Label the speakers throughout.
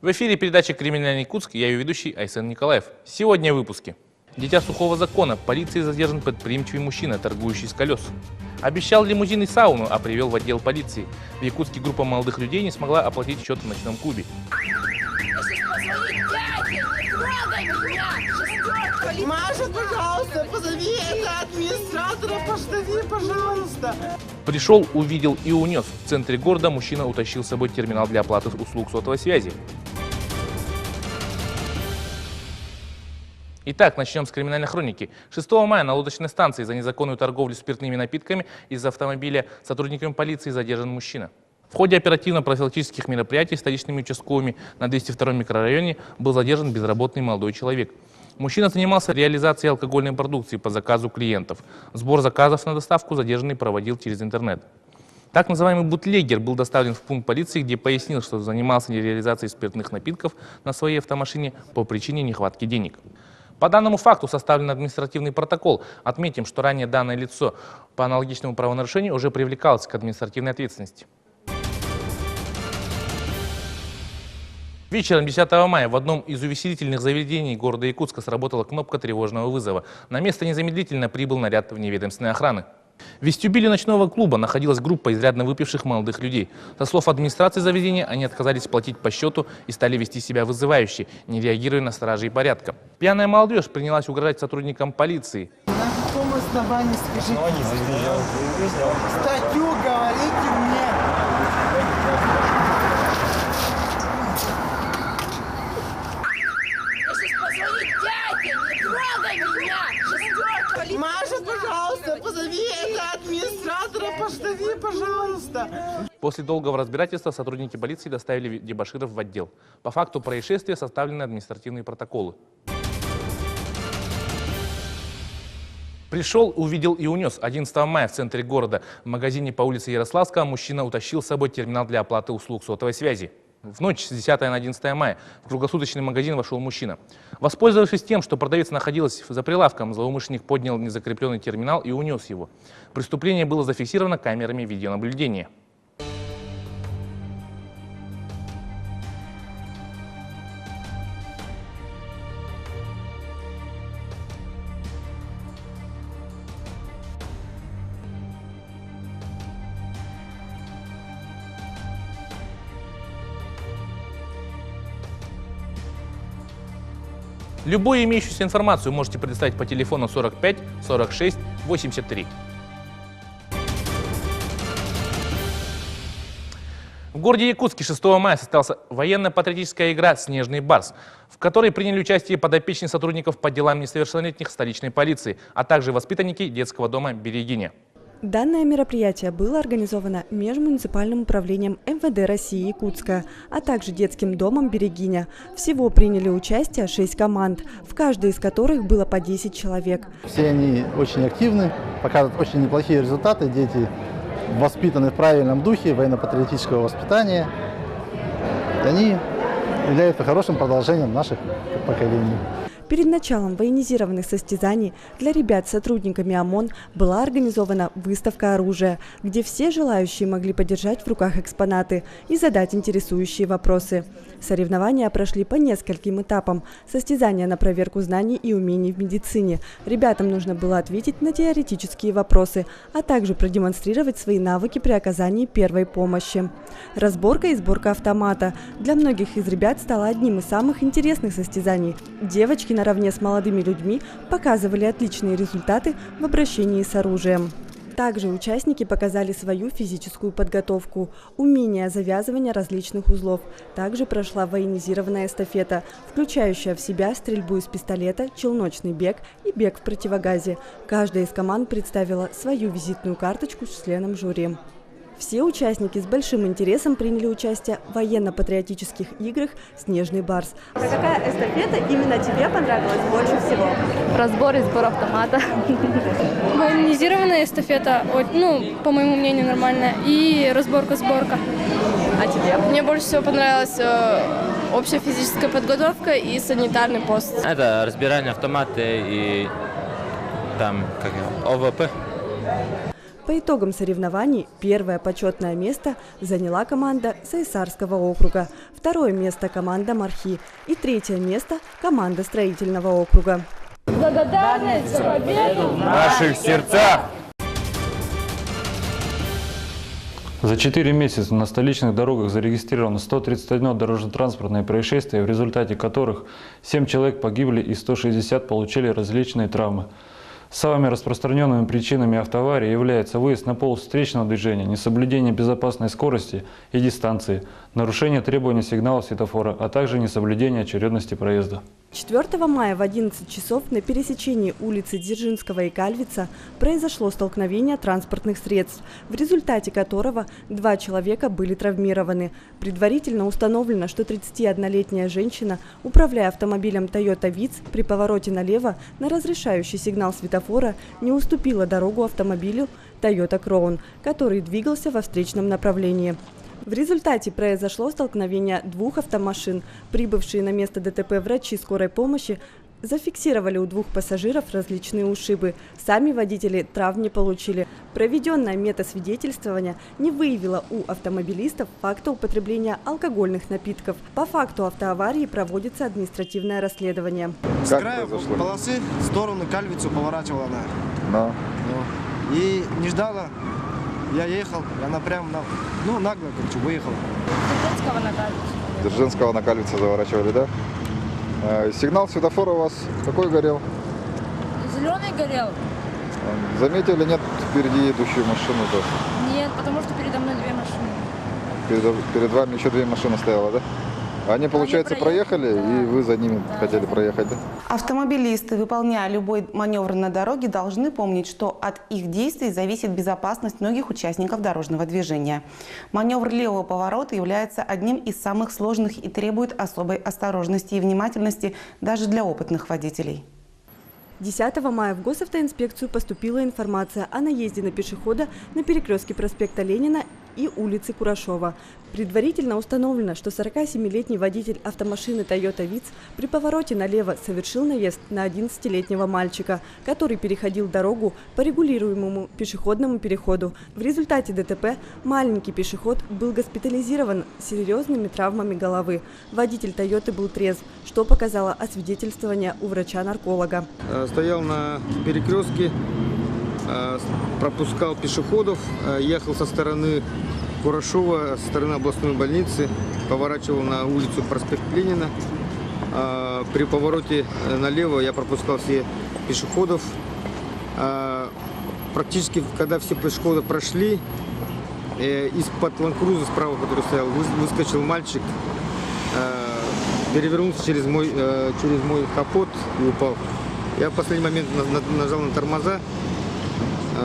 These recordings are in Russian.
Speaker 1: В эфире передача «Криминальный Якутск», я ее ведущий Айсен Николаев. Сегодня в выпуске. Дитя сухого закона. Полицией задержан предприимчивый мужчина, торгующий с колес. Обещал лимузин и сауну, а привел в отдел полиции. В Якутске группа молодых людей не смогла оплатить счет в ночном клубе.
Speaker 2: Маша, пожалуйста, позови администратора, позови, пожалуйста.
Speaker 1: Пришел, увидел и унес. В центре города мужчина утащил с собой терминал для оплаты услуг сотовой связи. Итак, начнем с криминальной хроники. 6 мая на лодочной станции за незаконную торговлю спиртными напитками из автомобиля сотрудниками полиции задержан мужчина. В ходе оперативно-профилактических мероприятий столичными участковыми на 202 микрорайоне был задержан безработный молодой человек. Мужчина занимался реализацией алкогольной продукции по заказу клиентов. Сбор заказов на доставку задержанный проводил через интернет. Так называемый бутлегер был доставлен в пункт полиции, где пояснил, что занимался реализацией спиртных напитков на своей автомашине по причине нехватки денег. По данному факту составлен административный протокол. Отметим, что ранее данное лицо по аналогичному правонарушению уже привлекалось к административной ответственности. Вечером 10 мая в одном из увеселительных заведений города Якутска сработала кнопка тревожного вызова. На место незамедлительно прибыл наряд вневедомственной охраны. В вестибюле ночного клуба находилась группа изрядно выпивших молодых людей. Со слов администрации заведения, они отказались платить по счету и стали вести себя вызывающе, не реагируя на стражей порядка. Пьяная молодежь принялась угрожать сотрудникам полиции.
Speaker 2: На каком основании, скажите? Статью говорите мне. Маша, пожалуйста, позови администратора, позови, пожалуйста.
Speaker 1: После долгого разбирательства сотрудники полиции доставили дебоширов в отдел. По факту происшествия составлены административные протоколы. Пришел, увидел и унес. 11 мая в центре города в магазине по улице Ярославского мужчина утащил с собой терминал для оплаты услуг сотовой связи. В ночь с 10 на 11 мая в круглосуточный магазин вошел мужчина. Воспользовавшись тем, что продавец находилась за прилавком, злоумышленник поднял незакрепленный терминал и унес его. Преступление было зафиксировано камерами видеонаблюдения. Любую имеющуюся информацию можете предоставить по телефону 45 46 83. В городе Якутске 6 мая состоялась военно-патриотическая игра «Снежный барс», в которой приняли участие подопечные сотрудников по делам несовершеннолетних столичной полиции, а также воспитанники детского дома «Берегиня».
Speaker 3: Данное мероприятие было организовано Межмуниципальным управлением МВД России Якутска, а также детским домом «Берегиня». Всего приняли участие 6 команд, в каждой из которых было по 10 человек.
Speaker 4: Все они очень активны, показывают очень неплохие результаты. Дети воспитаны в правильном духе военно-патриотического воспитания. И они являются хорошим продолжением наших поколений.
Speaker 3: Перед началом военизированных состязаний для ребят с сотрудниками ОМОН была организована выставка оружия, где все желающие могли подержать в руках экспонаты и задать интересующие вопросы. Соревнования прошли по нескольким этапам. Состязания на проверку знаний и умений в медицине. Ребятам нужно было ответить на теоретические вопросы, а также продемонстрировать свои навыки при оказании первой помощи. Разборка и сборка автомата для многих из ребят стала одним из самых интересных состязаний. Девочки наравне с молодыми людьми показывали отличные результаты в обращении с оружием. Также участники показали свою физическую подготовку, умение завязывания различных узлов. Также прошла военизированная эстафета, включающая в себя стрельбу из пистолета, челночный бег и бег в противогазе. Каждая из команд представила свою визитную карточку с членом жюри. Все участники с большим интересом приняли участие в военно-патриотических играх «Снежный барс». А какая эстафета именно тебе понравилась больше всего?
Speaker 5: Разбор и сбор автомата.
Speaker 6: Военизированная эстафета, по моему мнению, нормальная. И разборка-сборка.
Speaker 3: А тебе?
Speaker 6: Мне больше всего понравилась общая физическая подготовка и санитарный пост.
Speaker 7: Это разбирание автомата и ОВП.
Speaker 3: По итогам соревнований первое почетное место заняла команда Сайсарского округа, второе место команда Мархи и третье место команда Строительного округа.
Speaker 5: Благодарность за победу
Speaker 7: В наших сердцах!
Speaker 8: За 4 месяца на столичных дорогах зарегистрировано 131 дорожно-транспортное происшествие, в результате которых 7 человек погибли и 160 получили различные травмы. Самыми распространенными причинами автоаварии являются выезд на полосу встречного движения, несоблюдение безопасной скорости и дистанции, нарушение требований сигнала светофора, а также несоблюдение очередности проезда.
Speaker 3: 4 мая в 11 часов на пересечении улицы Дзержинского и Кальвица произошло столкновение транспортных средств, в результате которого 2 человека были травмированы. Предварительно установлено, что 31-летняя женщина, управляя автомобилем Toyota Vitz, при повороте налево на разрешающий сигнал светофора не уступила дорогу автомобилю Toyota Crown, который двигался во встречном направлении. В результате произошло столкновение 2 автомашин. Прибывшие на место ДТП врачи скорой помощи зафиксировали у 2 пассажиров различные ушибы. Сами водители травм не получили. Проведенное метасвидетельствование не выявило у автомобилистов факта употребления алкогольных напитков. По факту автоаварии проводится административное расследование.
Speaker 9: С края полосы в сторону Кальвицу поворачивала она. И не ждала. Я ехал, и она прям нагло, выехала.
Speaker 5: Дзержинского на Кальвицу.
Speaker 7: Дзержинского на Кальвице заворачивали, да? Сигнал светофора у вас какой горел?
Speaker 5: Зеленый горел?
Speaker 7: Заметили, нет впереди идущую машину-то?
Speaker 5: Нет, потому что передо мной 2 машины.
Speaker 7: Перед вами еще 2 машины стояло, да? Они, получается, проехали,
Speaker 5: да.
Speaker 7: И вы за ними хотели проехать, да?
Speaker 10: Автомобилисты, выполняя любой маневр на дороге, должны помнить, что от их действий зависит безопасность многих участников дорожного движения. Маневр левого поворота является одним из самых сложных и требует особой осторожности и внимательности даже для опытных водителей.
Speaker 3: 10 мая в госавтоинспекцию поступила информация о наезде на пешехода на перекрестке проспекта Ленина и улицы Курашова. Предварительно установлено, что 47-летний водитель автомашины Toyota Vitz при повороте налево совершил наезд на 11-летнего мальчика, который переходил дорогу по регулируемому пешеходному переходу. В результате ДТП маленький пешеход был госпитализирован с серьезными травмами головы. Водитель Toyota был трезв, что показало освидетельствование у врача-нарколога.
Speaker 9: Стоял на перекрестке, пропускал пешеходов, ехал со стороны Курашова, со стороны областной больницы, поворачивал на улицу проспект Ленина. При повороте налево я пропускал все пешеходов. Практически, когда все пешеходы прошли, из-под ланкруза справа, который стоял, выскочил мальчик, перевернулся через мой капот и упал. Я в последний момент нажал на тормоза,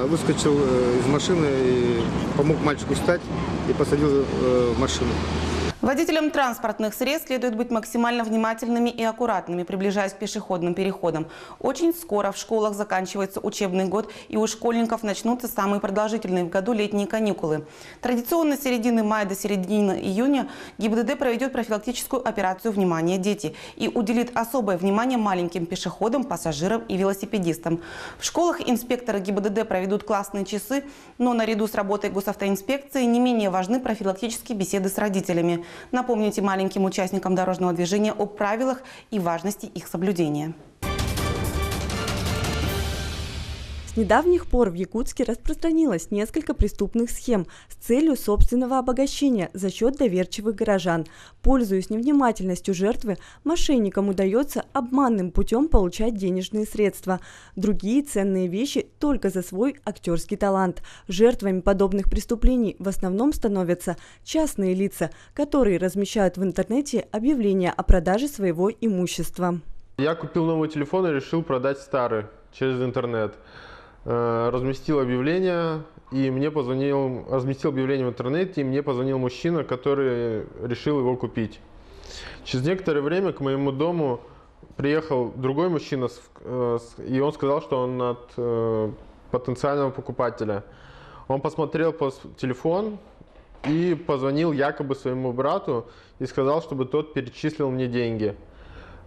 Speaker 9: выскочил из машины и помог мальчику встать и посадил в машину.
Speaker 10: Водителям транспортных средств следует быть максимально внимательными и аккуратными, приближаясь к пешеходным переходам. Очень скоро в школах заканчивается учебный год, и у школьников начнутся самые продолжительные в году летние каникулы. Традиционно с середины мая до середины июня ГИБДД проведет профилактическую операцию «Внимание, дети» и уделит особое внимание маленьким пешеходам, пассажирам и велосипедистам. В школах инспекторы ГИБДД проведут классные часы, но наряду с работой госавтоинспекции не менее важны профилактические беседы с родителями. Напомните маленьким участникам дорожного движения о правилах и важности их соблюдения.
Speaker 3: С недавних пор в Якутске распространилось несколько преступных схем с целью собственного обогащения за счет доверчивых горожан. Пользуясь невнимательностью жертвы, мошенникам удается обманным путем получать денежные средства. Другие ценные вещи только за свой актерский талант. Жертвами подобных преступлений в основном становятся частные лица, которые размещают в интернете объявления о продаже своего имущества.
Speaker 11: Я купил новый телефон и решил продать старый через интернет. Разместил объявление, и мне разместил объявление в интернете, и мне позвонил мужчина, который решил его купить. Через некоторое время к моему дому приехал другой мужчина, и он сказал, что он от потенциального покупателя. Он посмотрел по телефон и позвонил якобы своему брату и сказал, чтобы тот перечислил мне деньги.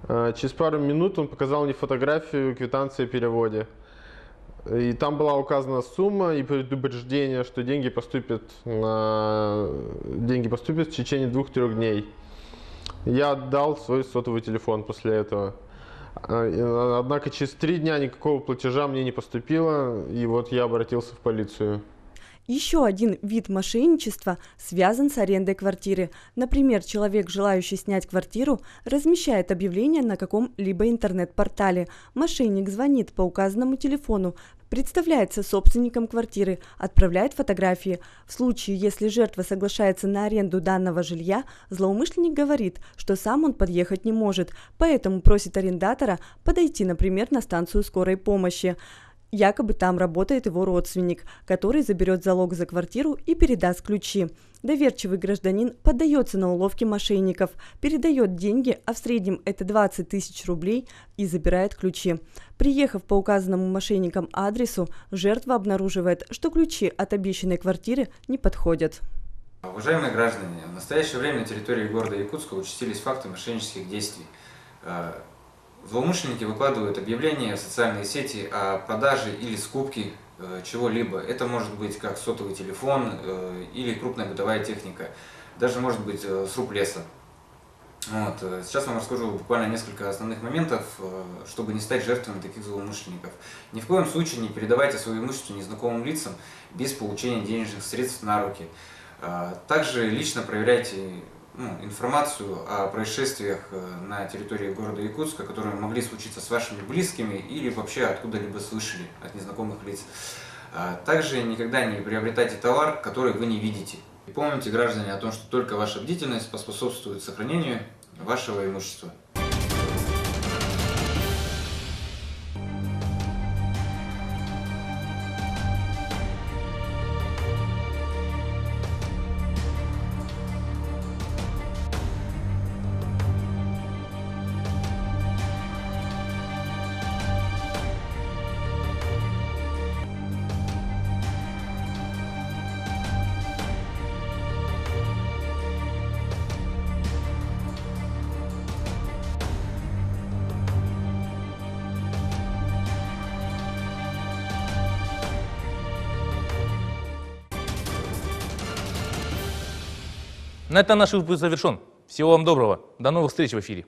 Speaker 11: Через пару минут он показал мне фотографию квитанции о переводе. И там была указана сумма и предупреждение, что деньги поступят в течение 2-3 дней. Я отдал свой сотовый телефон после этого. Однако через 3 дня никакого платежа мне не поступило, и вот я обратился в полицию.
Speaker 3: Еще один вид мошенничества связан с арендой квартиры. Например, человек, желающий снять квартиру, размещает объявление на каком-либо интернет-портале. Мошенник звонит по указанному телефону, представляется собственником квартиры, отправляет фотографии. В случае, если жертва соглашается на аренду данного жилья, злоумышленник говорит, что сам он подъехать не может, поэтому просит арендатора подойти, например, на станцию скорой помощи. Якобы там работает его родственник, который заберет залог за квартиру и передаст ключи. Доверчивый гражданин поддается на уловки мошенников, передает деньги, а в среднем это 20 тысяч рублей, и забирает ключи. Приехав по указанному мошенникам адресу, жертва обнаруживает, что ключи от обещанной квартиры не подходят.
Speaker 12: Уважаемые граждане, в настоящее время на территории города Якутска участились факты мошеннических действий. Злоумышленники выкладывают объявления в социальные сети о продаже или скупке чего-либо. Это может быть как сотовый телефон или крупная бытовая техника, даже может быть сруб леса. Сейчас вам расскажу буквально несколько основных моментов, чтобы не стать жертвами таких злоумышленников. Ни в коем случае не передавайте свое имущество незнакомым лицам без получения денежных средств на руки. Также лично проверяйте информацию о происшествиях на территории города Якутска, которые могли случиться с вашими близкими или вообще откуда-либо слышали от незнакомых лиц. Также никогда не приобретайте товар, который вы не видите. И помните, граждане, о том, что только ваша бдительность поспособствует сохранению вашего имущества.
Speaker 1: На этом наш выпуск завершен. Всего вам доброго. До новых встреч в эфире.